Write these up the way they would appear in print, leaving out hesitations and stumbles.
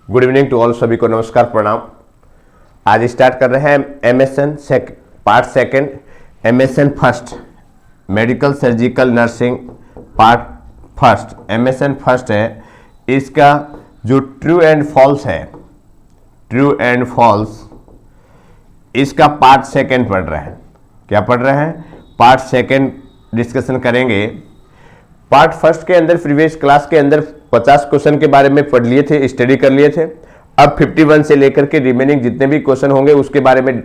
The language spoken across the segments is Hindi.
गुड इवनिंग टू ऑल, सभी को नमस्कार प्रणाम। आज स्टार्ट कर रहे हैं MSN part second, MSN first medical surgical nursing part first. MSN first है, इसका जो ट्रू एंड फॉल्स है, ट्रू एंड फॉल्स, इसका पार्ट सेकंड पढ़ रहे हैं। क्या पढ़ रहे हैं? पार्ट सेकंड डिस्कशन करेंगे। पार्ट फर्स्ट के अंदर प्रीवियस क्लास के अंदर 50 क्वेश्चन के बारे में पढ़ लिए थे, स्टडी कर लिए थे। अब 51 से लेकर के रिमेनिंग जितने भी क्वेश्चन होंगे उसके बारे में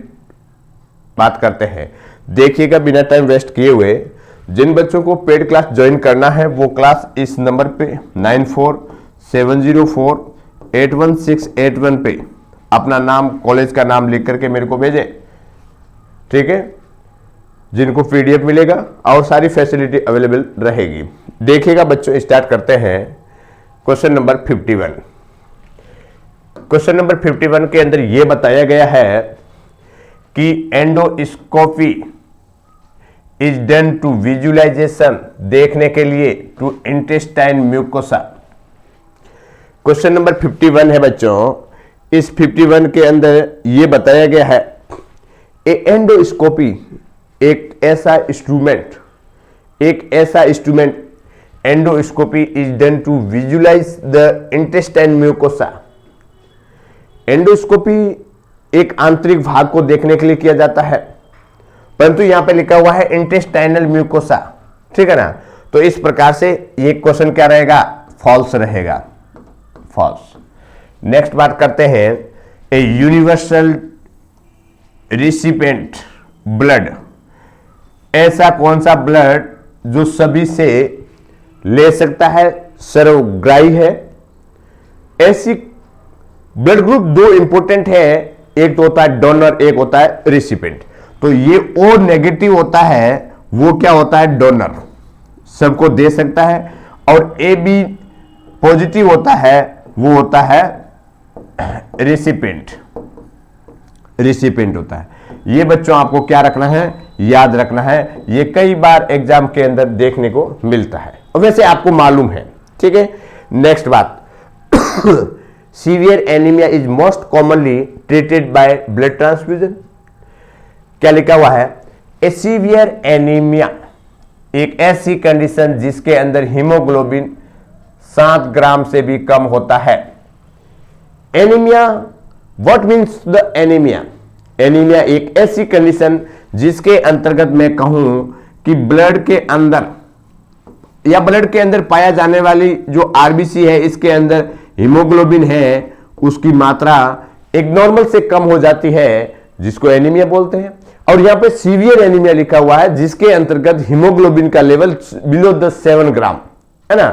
बात करते हैं। देखिएगा बिना टाइम वेस्ट किए हुए, जिन बच्चों को पेड क्लास ज्वाइन करना है वो क्लास इस नंबर पे 9470481681 पे अपना नाम, कॉलेज का नाम लिख करके मेरे को भेजें, ठीक है। जिनको पीडीएफ मिलेगा और सारी फैसिलिटी अवेलेबल रहेगी। देखिएगा बच्चों, स्टार्ट करते हैं क्वेश्चन नंबर 51। क्वेश्चन नंबर 51 के अंदर यह बताया गया है कि endoscopy is done to visualisation, देखने के लिए, to intestine mucosa. Question number 51 है बच्चों। इस 51 के अंदर यह बताया गया है एंडोस्कोपी एक ऐसा instrument endoscopy is done to visualise the intestine mucosa. Endoscopy एक आंतरिक भाग को देखने के लिए किया जाता है, परंतु यहां पे लिखा हुआ है इंटेस्टाइनल म्यूकोसा, ठीक है ना। तो इस प्रकार से ये क्वेश्चन क्या रहेगा? फॉल्स रहेगा, फॉल्स। नेक्स्ट बात करते हैं, ए यूनिवर्सल रिसिपेंट ब्लड, ऐसा कौन सा ब्लड जो सभी से ले सकता है, सर्वग्राही है। ऐसी ब्लड ग्रुप दो इंपॉर्टेंट है, एक तो होता है डोनर, एक होता है रिसिपेंट। तो ये ओ नेगेटिव होता है, वो क्या होता है? डोनर, सबको दे सकता है। और ए बी पॉजिटिव होता है, वो होता है रिसिपेंट, रिसिपेंट होता है। ये बच्चों आपको क्या रखना है, याद रखना है। ये कई बार एग्जाम के अंदर देखने को मिलता है और वैसे आपको मालूम है, ठीक है। नेक्स्ट बात, severe anaemia is most commonly treated by blood transfusion. क्या लिखा हुआ है? ए सीवियर एनीमिया एक ऐसी कंडीशन जिसके अंदर हीमोग्लोबिन 7 ग्राम से भी कम होता है। Anaemia, what means the anaemia? Anaemia एक ऐसी कंडीशन जिसके अंतर्गत मैं कहूं कि ब्लड के अंदर या ब्लड के अंदर पाया जाने वाली जो आरबीसी है, इसके अंदर हीमोग्लोबिन है, उसकी मात्रा एक नॉर्मल से कम हो जाती है, जिसको एनीमिया बोलते हैं। और यहां पे सीवियर एनीमिया लिखा हुआ है, जिसके अंतर्गत हीमोग्लोबिन का लेवल बिलो द 7 ग्राम है ना।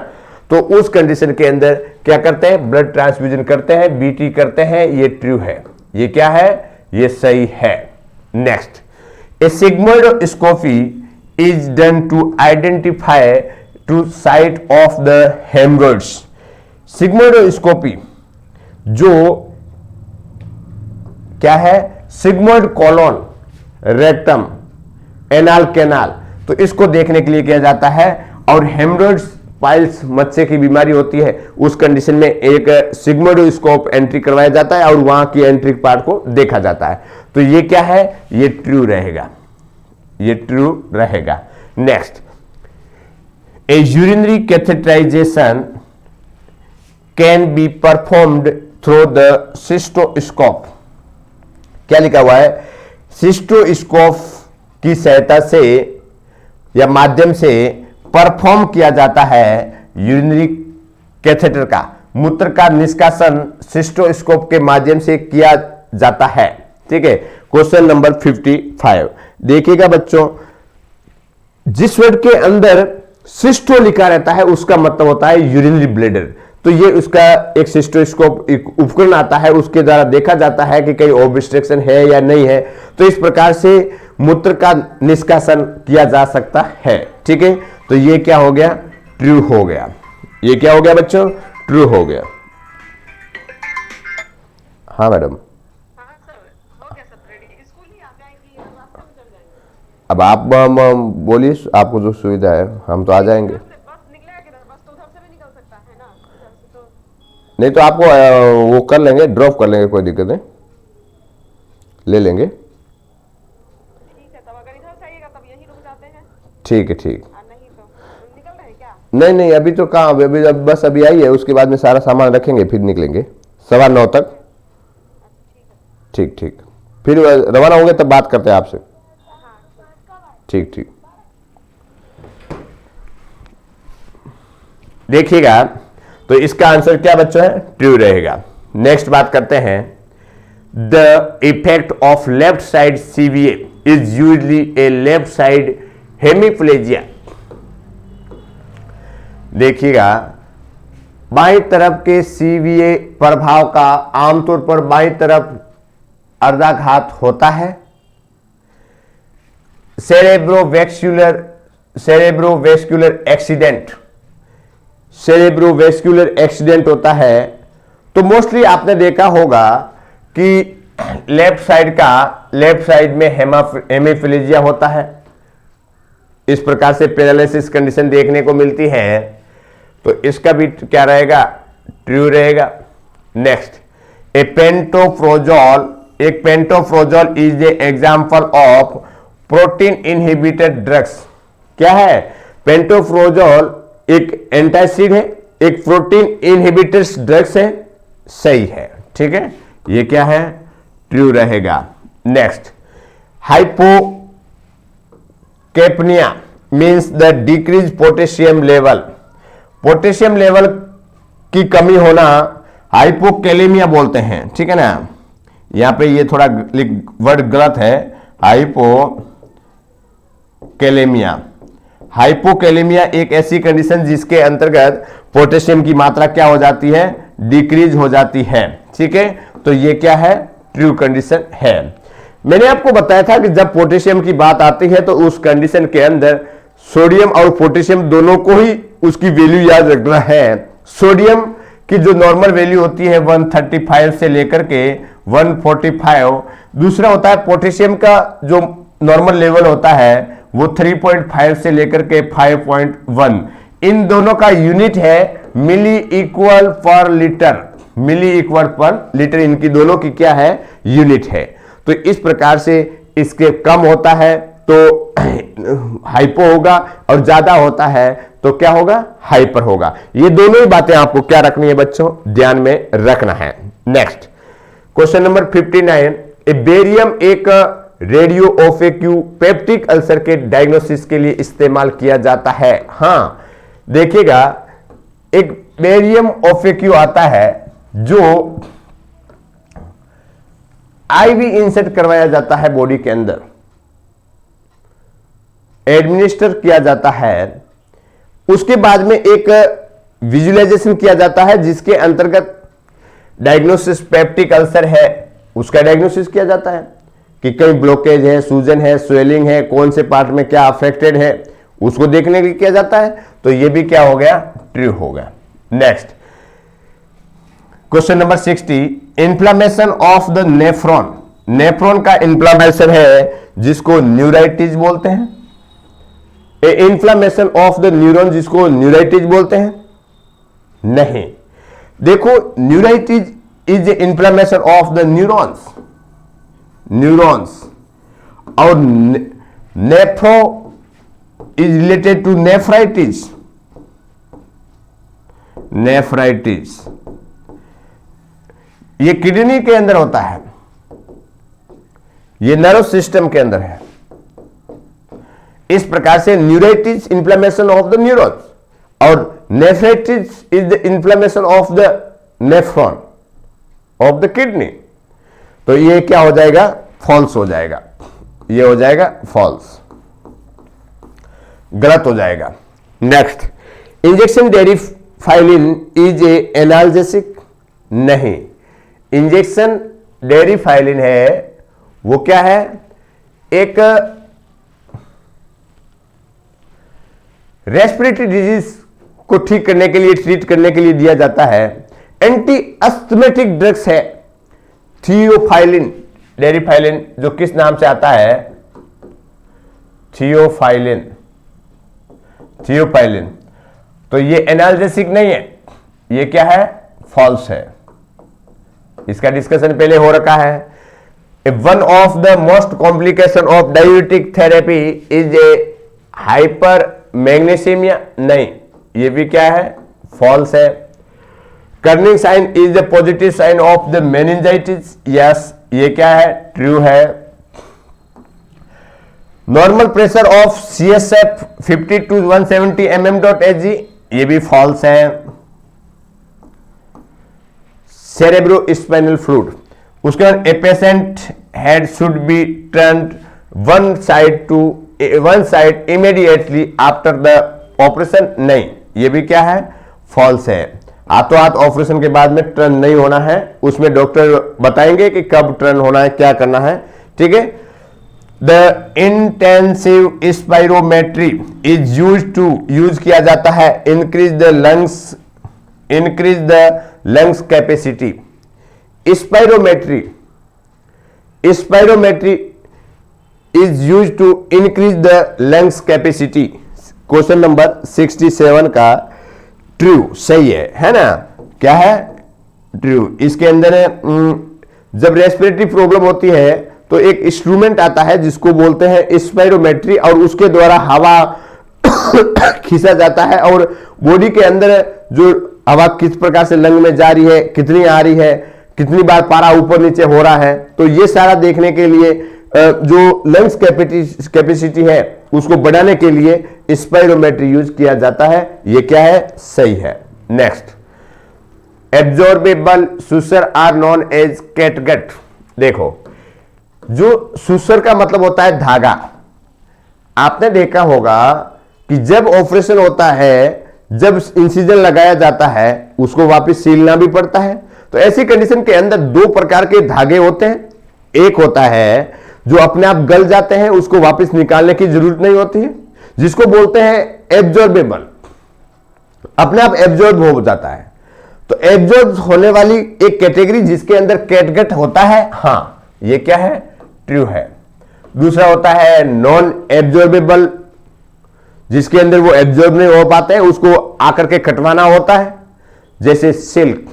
तो उस कंडीशन के अंदर क्या करते हैं? ब्लड ट्रांसफ्यूजन करते हैं, बीटी करते हैं। ये ट्रू है, ये क्या है? ये सही है। Next, a sigmoidoscopy is done to identify to site of the haemorrhoids. Sigmoidoscopy जो क्या है? Sigmoid colon, rectum, anal canal, तो इसको देखने के लिए किया जाता है। और हेमरोइड्स, पाइल्स, मच्छे की बीमारी होती है, उस कंडीशन में एक सिग्मोइडोस्कोप एंट्री करवाया जाता है और वहां की एंट्रिक पार्ट को देखा जाता है। तो ये क्या है? ये ट्रू रहेगा, ये ट्रू रहेगा। Next, a urinary catheterisation can be performed through the cystoscope. क्या लिखा हुआ है? सिस्टोस्कोप की सहायता से या माध्यम से परफॉर्म किया जाता है यूरिनरी कैथेटर का, मूत्र का निष्कासन सिस्टोस्कोप के माध्यम से किया जाता है, ठीक है। क्वेश्चन नंबर 55 देखिएगा बच्चों, जिस वर्ड के अंदर सिस्टो लिखा रहता है उसका मतलब होता है यूरिनरी ब्लैडर। तो ये उसका एक सिस्टोस्कोप एक उपकरण आता है, उसके द्वारा देखा जाता है कि कहीं ऑब्स्ट्रक्शन है या नहीं है। तो इस प्रकार से मूत्र का निष्कासन किया जा सकता है, ठीक है। तो ये क्या हो गया? ट्रू हो गया। ये क्या हो गया बच्चों? ट्रू हो गया। हाँ मैडम, अब आप बोलिए, आपको जो सुविधा है, हम तो आ जाएंगे। नहीं तो आपको वो कर लेंगे, ड्रॉप कर लेंगे, कोई दिक्कत नहीं, ले लेंगे। ठीक है, तब अगर इधर से आइएगा तब यहीं रुक जाते हैं। ठीक है, ठीक। नहीं तो निकल रहे हैं क्या? नहीं नहीं, अभी तो कहाँ, अभी बस अभी आई है, उसके बाद में सारा सामान रखेंगे फिर निकलेंगे 9:15 तक। ठीक ठीक, फिर रवाना होंगे तब बात करते हैं आपसे। ठीक ठीक। देखिएगा, तो इसका आंसर क्या बच्चों है? ट्रू रहेगा। नेक्स्ट बात करते हैं, the effect of left side CVA is usually a left side hemiplegia. देखिएगा, बाईं तरफ के सीवीए प्रभाव का आमतौर पर बाईं तरफ अर्धाघात होता है। सेरेब्रोवेस्कुलर एक्सीडेंट होता है। तो मोस्टली आपने देखा होगा कि लेफ्ट साइड में हेमिप्लेजिया होता है। इस प्रकार से पैरालिसिस कंडीशन देखने को मिलती है, तो इसका भी क्या रहेगा? ट्रू रहेगा। नेक्स्ट, एक pantoprazole is a example of protein inhibited drugs. क्या है? पेंटोप्रोजोल एक एंटासिड है, एक प्रोटीन इनहिबिटेड ड्रग्स है। सही है, ठीक है, ये क्या है? ट्रू रहेगा। Next, hypocapnia means the decrease potassium level. Potassium level की कमी होना हाइपोकैलेमिया बोलते हैं, ठीक है ना। यहां पे ये थोड़ा वर्ड गलत है, हाइपोकैलेमिया एक ऐसी कंडीशन जिसके अंतर्गत पोटेशियम की मात्रा क्या हो जाती है? डिक्रीज हो जाती है, ठीक है। तो ये क्या है? ट्रू कंडीशन है। मैंने आपको बताया था कि जब पोटेशियम की बात आती है तो उस कंडीशन के अंदर सोडियम और पोटेशियम दोनों को ही उसकी वैल्यू याद रखना है। सोडियम की जो नॉर्मल वैल्यू होती है 135 से लेकर के 145। दूसरा होता है पोटेशियम का जो नॉर्मल लेवल होता है वो 3.5 से लेकर के 5.1। इन दोनों का यूनिट है मिली इक्वल पर लीटर। इनकी दोनों की क्या है? यूनिट है। तो इस प्रकार से इसके कम होता है तो हाइपो होगा और ज्यादा होता है तो क्या होगा? हाइपर होगा। ये दोनों ही बातें आपको क्या रखनी है बच्चों? ध्यान में रखना है। नेक्स्ट, क्वेश्चन नंबर 59, बेरियम एक रेडियो ओफेक्यू पेप्टिक अल्सर के डायग्नोसिस के लिए इस्तेमाल किया जाता है। हां, देखिएगा, एक बेरियम ओफेक्यू आता है जो आईवी इंसर्ट करवाया जाता है बॉडी के अंदर, एडमिनिस्टर किया जाता है। उसके बाद में एक विजुअलाइजेशन किया जाता है जिसके अंतर्गत डायग्नोसिस पेप्टिक अल्सर है, उसका डायग्नोसिस किया जाता है कि कहीं ब्लॉकेज है, सूजन है, स्वेलिंग है, कौन से पार्ट में क्या अफेक्टेड है, उसको देखने के लिए किया जाता है। तो ये भी क्या हो गया? ट्रू हो गया। Next, question number 60, inflammation of the nephron. Nephron का इंफ्लामेशन है जिसको न्यूराइटिस बोलते हैं। इंफ्लामेशन ऑफ द न्यूरॉन जिसको न्यूराइटिस बोलते हैं? नहीं। देखो, neuritis is inflammation of the neurons और nephro is related to nephritis. ये किडनी के अंदर होता है, ये नर्व सिस्टम के अंदर है। इस प्रकार से neuritis inflammation of the neurons और nephritis is the inflammation of the nephron of the kidney. तो ये क्या हो जाएगा? फॉल्स हो जाएगा। ये हो जाएगा फॉल्स, गलत हो जाएगा। Next, injection Deriphyllin is a analgesic. नहीं, इंजेक्शन डेरिफाइलिन है वो क्या है? एक रेस्पिरेटरी डिजीज को ठीक करने के लिए, ट्रीट करने के लिए दिया जाता है। एंटी अस्थमेटिक ड्रग्स है। थियोफाइलिन, डेरिफाइलिन जो किस नाम से आता है? थियोफाइलिन। तो ये एनाल्जेसिक नहीं है, ये क्या है? फॉल्स है। इसका डिस्कशन पहले हो रखा है। One of the most complication of diabetic therapy is a hypermagnesemia, नहीं, ये भी क्या है, फॉल्स है। Kernig sign is the positive sign of the meningitis, yes, ये क्या है, ट्रू है। Normal pressure of CSF 50 to 170 mm.Hg, ये भी फॉल्स है। cerebrospinal fluid, उसके बाद a patient head should be turned one side immediately after the operation, नहीं, ये भी क्या है, फॉल्स है। हाथों हाथ ऑपरेशन के बाद में टर्न नहीं होना है, उसमें डॉक्टर बताएंगे कि कब टर्न होना है, क्या करना है, ठीक है। The intensive spirometry is use किया जाता है increase the lungs capacity. Spirometry is use to increase the lungs capacity. Question number 67 का ट्रू सही है ना, क्या है, ट्रू। इसके अंदर जब रेस्पिरेटरी प्रॉब्लम होती है तो एक इंस्ट्रूमेंट आता है जिसको बोलते हैं स्पाइरोमेट्री, और उसके द्वारा हवा खींचा जाता है और बॉडी के अंदर जो हवा किस प्रकार से लंग में जा रही है, कितनी आ रही है, कितनी बार पारा ऊपर नीचे हो रहा है, तो ये सारा देखने के लिए जो लंग्स कैपेसिटी है उसको बढ़ाने के लिए स्पाइरोमेट्री यूज किया जाता है। ये क्या है, सही है। नेक्स्ट, एब्जॉर्बेबल सुसर आर नॉन एज कैटगट। देखो, जो सुसर का मतलब होता है धागा। आपने देखा होगा कि जब ऑपरेशन होता है, जब इंसिजन लगाया जाता है, उसको वापस सीलना भी पड़ता है। तो ऐसी कंडीशन के अंदर दो प्रकार के धागे होते हैं। एक होता है जो अपने आप गल जाते हैं, उसको वापस निकालने की जरूरत नहीं होती है, जिसको बोलते हैं एब्जॉर्बेबल, अपने आप एब्जॉर्ब हो जाता है। तो एब्जॉर्ब होने वाली एक कैटेगरी जिसके अंदर कैटगट होता है, हाँ, ये क्या है, ट्रू है। दूसरा होता है नॉन एब्जॉर्बेबल, जिसके अंदर वो एब्जॉर्ब नहीं हो पाते हैं, उसको आकर के कटवाना होता है, जैसे सिल्क,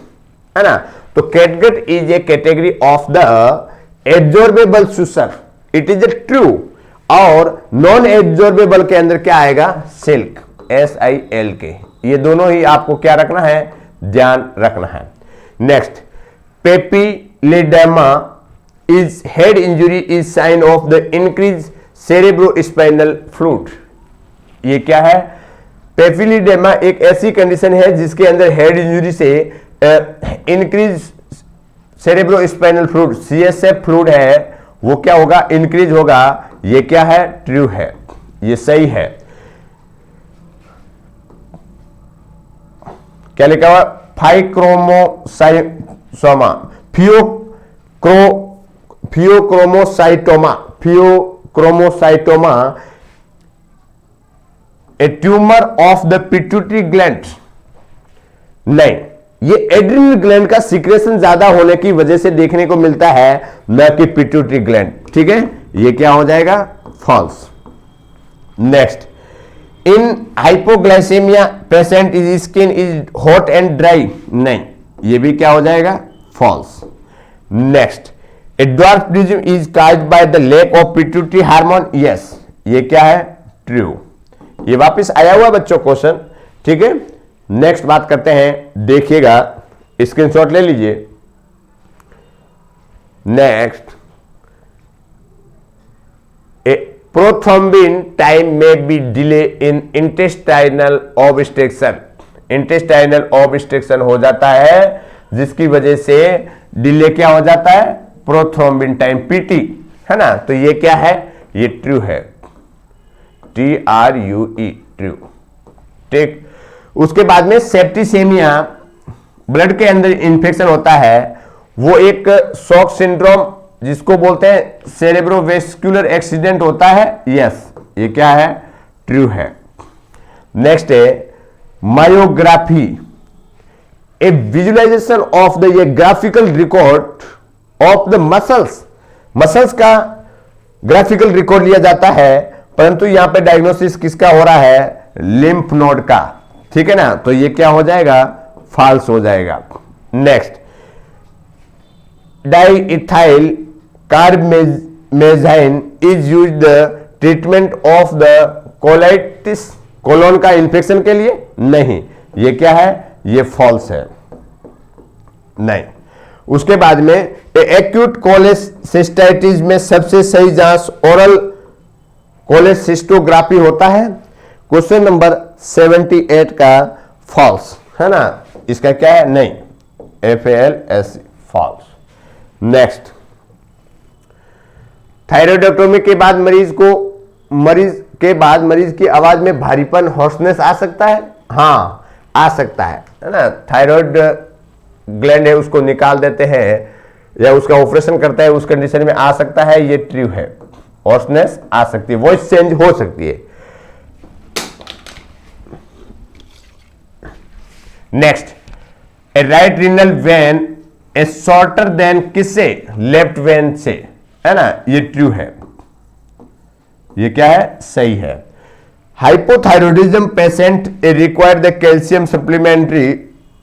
है ना। तो catgut is A category of the absorbable सुसर, इट इज ए ट्रू। और नॉन एब्जॉर्बेबल के अंदर क्या आएगा, सिल्क, SILK। ये दोनों ही आपको क्या रखना है, ध्यान रखना है। Next, papilledema is head injury is sign of the increase cerebrospinal fluid. ये क्या है, पेपिलिडेमा एक ऐसी कंडीशन है जिसके अंदर हेड इंजुरी से increase cerebrospinal fluid, CSF fluid है, वो क्या होगा, इंक्रीज होगा। ये क्या है, ट्रू है, ये सही है। क्या लिखा हुआ, phaeochromocytoma a tumour of the pituitary gland, नहीं, ये एड्रिनल ग्लैंड का सीक्रेशन ज्यादा होने की वजह से देखने को मिलता है, न कि पिट्यूटरी ग्लैंड, ठीक है। ये क्या हो जाएगा, false. Next, in hypoglycaemia patient is skin is hot and dry, नहीं, ये भी क्या हो जाएगा, false. Next, a dwarfism is caused by the lack of pituitary hormone, yes, ये क्या है, ट्रू। ये वापस आया हुआ बच्चों क्वेश्चन, ठीक है। नेक्स्ट बात करते हैं, देखिएगा, स्क्रीनशॉट ले लीजिए। Next, a prothrombin time may be delay in intestinal obstruction. Intestinal obstruction हो जाता है जिसकी वजह से डिले क्या हो जाता है, प्रोथ्रोम्बिन टाइम, PT, है ना। तो ये क्या है, ये ट्रू है, TRUE, ट्रू, ठीक। उसके बाद में सेप्टिसेमिया, ब्लड के अंदर इंफेक्शन होता है, वो एक शॉक सिंड्रोम जिसको बोलते हैं सेरेब्रोवेस्कुलर एक्सीडेंट होता है, यस, ये क्या है, ट्रू है। नेक्स्ट है myography, A visualisation of the ये graphical record of the muscles का ग्राफिकल रिकॉर्ड लिया जाता है, परंतु यहां पे डायग्नोसिस किसका हो रहा है, लिम्फ नोड का, ठीक है ना। तो ये क्या हो जाएगा, फॉल्स हो जाएगा। Next, diethylcarbamazine is used treatment of the colitis, colon का इंफेक्शन के लिए नहीं, ये क्या है, ये फॉल्स है, नहीं। उसके बाद में एक्यूट कोलेसिस्टाइटिस में सबसे सही जांच ओरल कोलेसिस्टोग्राफी होता है। क्वेश्चन नंबर 78 का फॉल्स है ना, इसका क्या है, नहीं, FALS फॉल्स। नेक्स्ट, थायराइडोटोमी के बाद मरीज की आवाज में भारीपन, हॉर्सनेस आ सकता है, हाँ आ सकता है ना। थायराइड ग्लैंड है उसको निकाल देते हैं या उसका ऑपरेशन करता है, उस कंडीशन में आ सकता है, ये ट्रू है। हॉर्सनेस आ सकती है, वॉइस चेंज हो सकती है। Next, A right renal when a shorter than किससे, लेफ्ट वेन से, है ना, ये ट्रू है, ये क्या है, सही है। Hypothyroidism patient require the calcium supplementary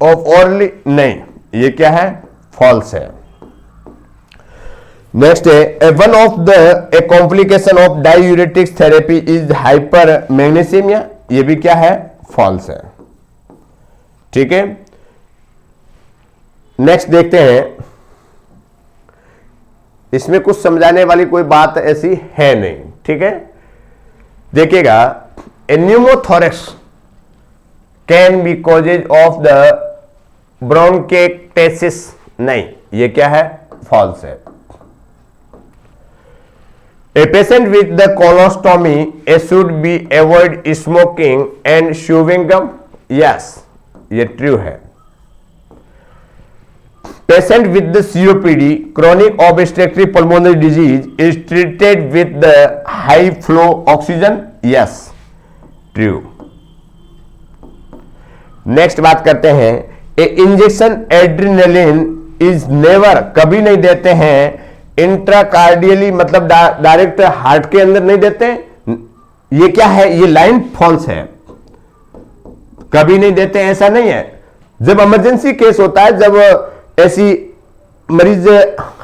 of orally, नहीं, ये क्या है, फॉल्स है। नेक्स्ट है, one of the a complication of diuretics therapy is hypermagnesemia, ये भी क्या है, फॉल्स है। ठीक है, नेक्स्ट देखते हैं, इसमें कुछ समझाने वाली कोई बात ऐसी है नहीं। ठीक है, देखिएगा, a pneumothorax can be causes of the bronchiectasis, नहीं, ये क्या है, फॉल्स है। A patient with the colostomy a should be avoid smoking and chewing gum, yes, ये ट्रू है। Patient with the COPD chronic obstructive pulmonary disease is treated with the high flow oxygen, yes, true। Next बात करते हैं, ए इंजेक्शन एड्रेनलिन इज नेवर, कभी नहीं देते हैं इंट्राकार्डियली, मतलब डायरेक्ट हार्ट के अंदर नहीं देते, ये क्या है, ये लाइन फॉल्स है, कभी नहीं देते, ऐसा नहीं है। जब इमरजेंसी केस होता है, जब ऐसी मरीज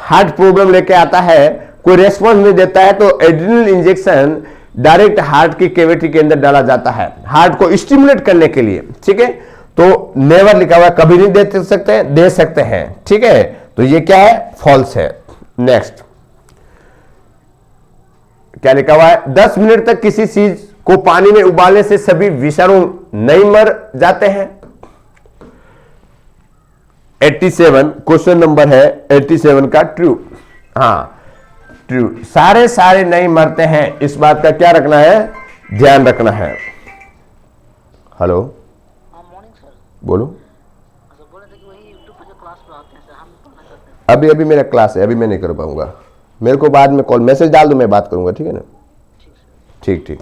हार्ट प्रॉब्लम लेके आता है, कोई रेस्पॉन्स नहीं देता है, तो एड्रेनल इंजेक्शन डायरेक्ट हार्ट की कैविटी के अंदर डाला जाता है, हार्ट को स्टिमुलेट करने के लिए। ठीक है, तो नेवर लिखा हुआ, कभी नहीं दे सकते, दे सकते हैं। ठीक है, तो ये क्या है, फॉल्स है। नेक्स्ट, क्या लिखा हुआ है, 10 मिनट तक किसी चीज को पानी में उबालने से सभी विषाणु नहीं मर जाते हैं। 87 क्वेश्चन नंबर है 87 का ट्रू, हाँ ट्रू, सारे नहीं मरते हैं, इस बात का क्या रखना है, ध्यान रखना है। हेलो, मॉर्निंग सर, बोलो। सर बोल रहे थे कि वही यूट्यूब पे जो क्लास पे आते हैं सर, हम पढ़ना करते हैं। अभी मेरा क्लास है, अभी मैं नहीं कर पाऊंगा, मेरे को बाद में कॉल मैसेज डाल दो, मैं बात करूंगा, ठीक है ना, ठीक।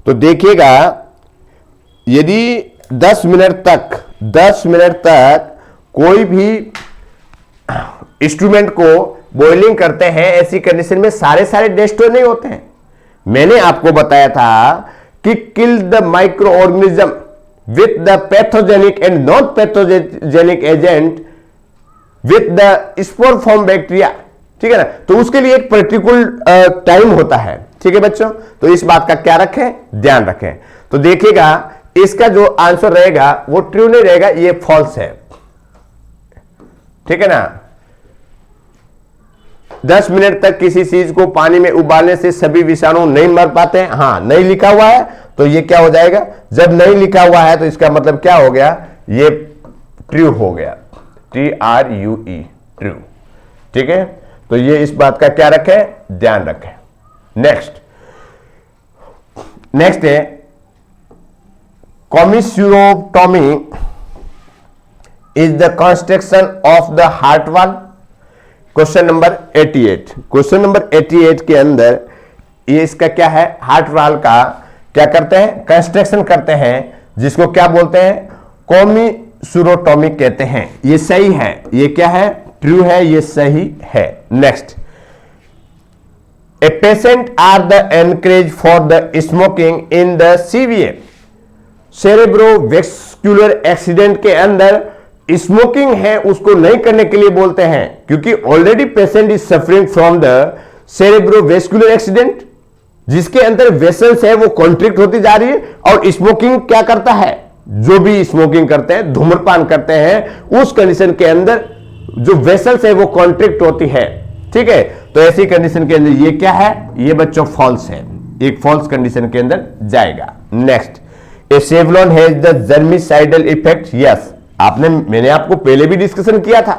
तो देखिएगा, यदि 10 मिनट तक कोई भी इंस्ट्रूमेंट को बॉइलिंग करते हैं, ऐसी कंडीशन में सारे डिस्ट्रॉय नहीं होते हैं। मैंने आपको बताया था कि kill the micro organism with the pathogenic and non pathogenic agent with the spore form bacteria, ठीक है ना, तो उसके लिए एक पर्टिकुलर टाइम होता है। ठीक है बच्चों, तो इस बात का क्या रखें, ध्यान रखें। तो देखिएगा, इसका जो आंसर रहेगा वो ट्रू नहीं रहेगा, ये फॉल्स है। ठीक है ना, 10 मिनट तक किसी चीज को पानी में उबालने से सभी विषाणु नहीं मर पाते हैं, हाँ नहीं लिखा हुआ है, तो ये क्या हो जाएगा, जब नहीं लिखा हुआ है तो इसका मतलब क्या हो गया, ये ट्रू हो गया, TRUE, ट्रू। ठीक है, तो ये इस बात का क्या रखें, ध्यान रखें। नेक्स्ट है commissurotomy is the construction of the heart wall. Question number 88 के अंदर ये इसका क्या है, हार्ट वाल का क्या करते हैं, कंस्ट्रक्शन करते हैं, जिसको क्या बोलते हैं, कॉमिस्यूरोटॉमी कहते हैं। ये सही है, ये क्या है, ट्रू है, ये सही है। Next, a patient are the encourage for the smoking in the CVA, cerebrovascular accident के अंदर स्मोकिंग है उसको नहीं करने के लिए बोलते हैं, क्योंकि already patient is suffering from the cerebrovascular accident, जिसके अंदर वेसल्स है वो कॉन्ट्रिक्ट होती जा रही है। और स्मोकिंग क्या करता है, जो भी स्मोकिंग करते हैं, धूम्रपान करते हैं, उस कंडीशन के अंदर जो वेसल्स है वो कॉन्ट्रिक्ट होती है। ठीक है, तो ऐसी कंडीशन के अंदर ये क्या है, ये बच्चों फॉल्स है, एक फॉल्स कंडीशन के अंदर जाएगा। Next, A Savlon has the germicidal effect. Yes, मैंने आपको पहले भी डिस्कशन किया था,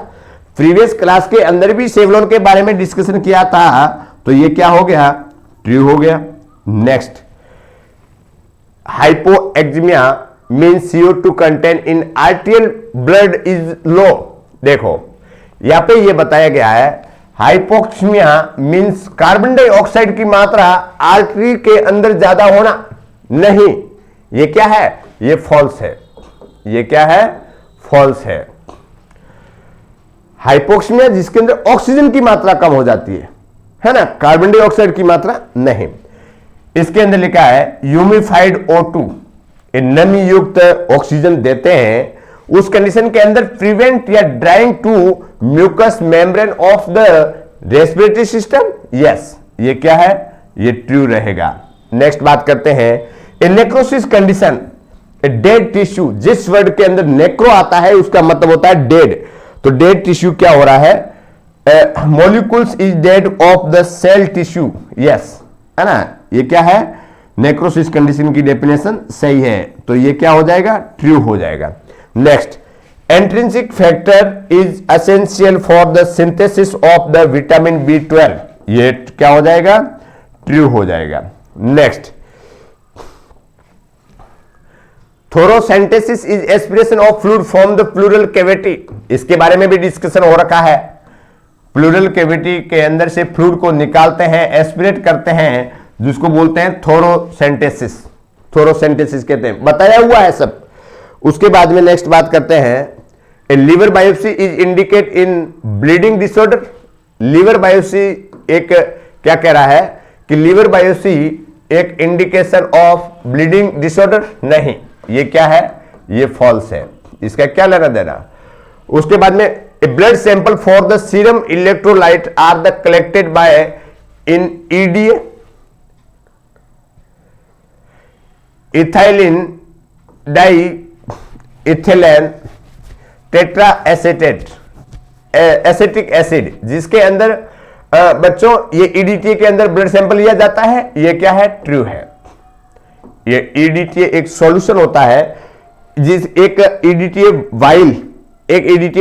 प्रीवियस क्लास के अंदर भी सेवलॉन के बारे में डिस्कशन किया था। तो ये क्या हो गया, ट्रू हो गया। Next, hypoxaemia means CO2 content in arterial blood is low. देखो यहां पे ये बताया गया है, हाइपोक्सिमिया मींस कार्बन डाइऑक्साइड की मात्रा आर्टरी के अंदर ज्यादा होना नहीं। ये क्या है, ये फॉल्स है। ये क्या है, फॉल्स है। हाइपोक्सिमिया जिसके अंदर ऑक्सीजन की मात्रा कम हो जाती है ना, कार्बन डाइऑक्साइड की मात्रा नहीं। इसके अंदर लिखा है ह्यूमिफाइड O2, नमी युक्त ऑक्सीजन देते हैं, उस कंडीशन के अंदर प्रिवेंट या drying to mucous membrane of the respiratory system. Yes, ये क्या है, ये ट्रू रहेगा। नेक्स्ट बात करते हैं, ए नेक्रोसिस कंडीशन, डेड टिश्यू। जिस वर्ड के अंदर नेक्रो आता है उसका मतलब होता है डेड। तो डेड टिश्यू क्या हो रहा है, molecules is dead of the cell tissue. Yes, है ना, ये क्या है, नेक्रोसिस कंडीशन की डेफिनेशन सही है, तो ये क्या हो जाएगा, ट्रू हो जाएगा। Next, intrinsic factor is essential for the synthesis of the vitamin B12। ये क्या हो जाएगा, ट्रू हो जाएगा। Next, thoracentesis is aspiration of fluid from the pleural cavity. इसके बारे में भी डिस्कशन हो रखा है। प्लूरल कैविटी के अंदर से फ्लूइड को निकालते हैं, एस्पिरेट करते हैं, जिसको बोलते हैं थोरोसेंटेसिस। थोरोसेंटेसिस कहते हैं, बताया हुआ है सब। उसके बाद में नेक्स्ट बात करते हैं, a liver biopsy is indicate in bleeding disorder. Liver biopsy एक क्या कह रहा है कि लिवर बायोप्सी एक इंडिकेशन ऑफ ब्लीडिंग डिसऑर्डर नहीं। ये क्या है, ये फॉल्स है, इसका क्या लेना देना। उसके बाद में a blood sample for the serum electrolyte are the collected by in EDA, ethylene di ethylene tetra acetic acid, जिसके अंदर बच्चों ये EDTA के अंदर ब्लड सैंपल लिया जाता है। ये क्या है, ट्रू है। ये EDTA एक सॉल्यूशन होता है, जिस एक EDTA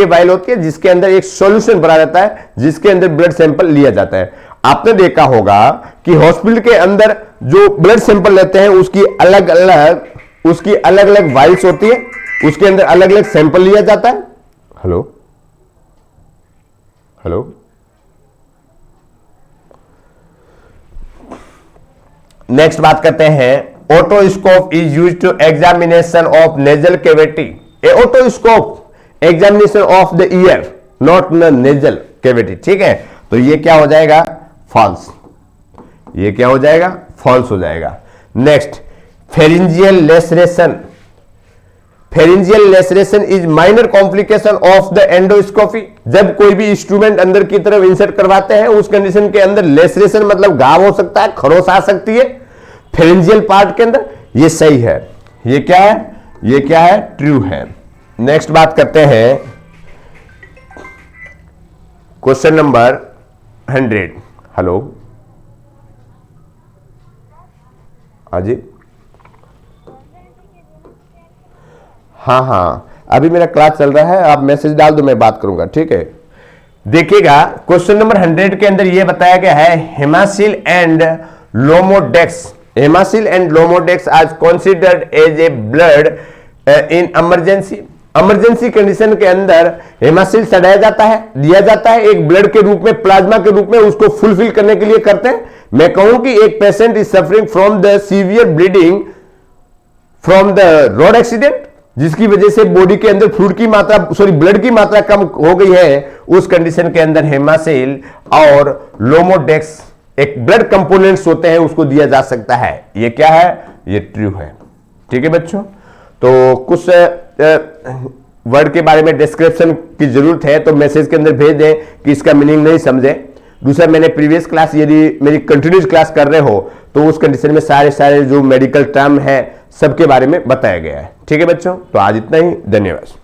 वाइल होती है जिसके अंदर एक सॉल्यूशन भरा रहता है, जिसके अंदर ब्लड सैंपल लिया जाता है। आपने देखा होगा कि हॉस्पिटल के अंदर जो ब्लड सैंपल लेते हैं उसकी अलग अलग वाइल्स होती है, उसके अंदर अलग अलग सैंपल लिया जाता है। हेलो हेलो, नेक्स्ट बात करते हैं, otoscope is used to examination of nasal cavity. A otoscope examination of the ear, not nasal cavity. ठीक है, तो ये क्या हो जाएगा, फॉल्स। ये क्या हो जाएगा, फॉल्स हो जाएगा। Next, pharyngeal laceration. Pharyngeal laceration is minor complication of the endoscopy. जब कोई भी इंस्ट्रूमेंट अंदर की तरफ इंसर्ट करवाते हैं, उस कंडीशन के अंदर लेसरेशन मतलब घाव हो सकता है, खरोच आ सकती है फेरिंजियल पार्ट के अंदर। ये सही है। ये क्या है, ये क्या है, ट्रू है। नेक्स्ट बात करते हैं, क्वेश्चन नंबर 100। हेलो, हाँ जी, हाँ, अभी मेरा क्लास चल रहा है, आप मैसेज डाल दो, मैं बात करूंगा। ठीक है, देखिएगा क्वेश्चन नंबर 100 के अंदर यह बताया गया है, हेमासिल and लोमोडेक्स। हेमासिल and Lomodex are considered as a blood in emergency. Emergency condition के अंदर हेमासिल चढ़ाया जाता है, दिया जाता है एक ब्लड के रूप में, प्लाज्मा के रूप में, उसको फुलफिल करने के लिए करते हैं। मैं कहूं कि एक patient is suffering from the severe bleeding from the road accident, जिसकी वजह से बॉडी के अंदर फ्लूइड की मात्रा, ब्लड की मात्रा कम हो गई है, उस कंडीशन के अंदर हेमासिल और लोमोडेक्स एक ब्लड कंपोनेंट्स होते हैं, उसको दिया जा सकता है। ये क्या है, ये ट्रू है। ठीक है बच्चों, तो कुछ वर्ड के बारे में डिस्क्रिप्शन की जरूरत है तो मैसेज के अंदर भेज दें कि इसका मीनिंग नहीं समझे। दूसरा, मैंने प्रीवियस क्लास, यदि मेरी कंटिन्यूस क्लास कर रहे हो तो उस कंडीशन में सारे जो मेडिकल टर्म है सबके बारे में बताया गया है। ठीक है बच्चों, तो आज इतना ही, धन्यवाद।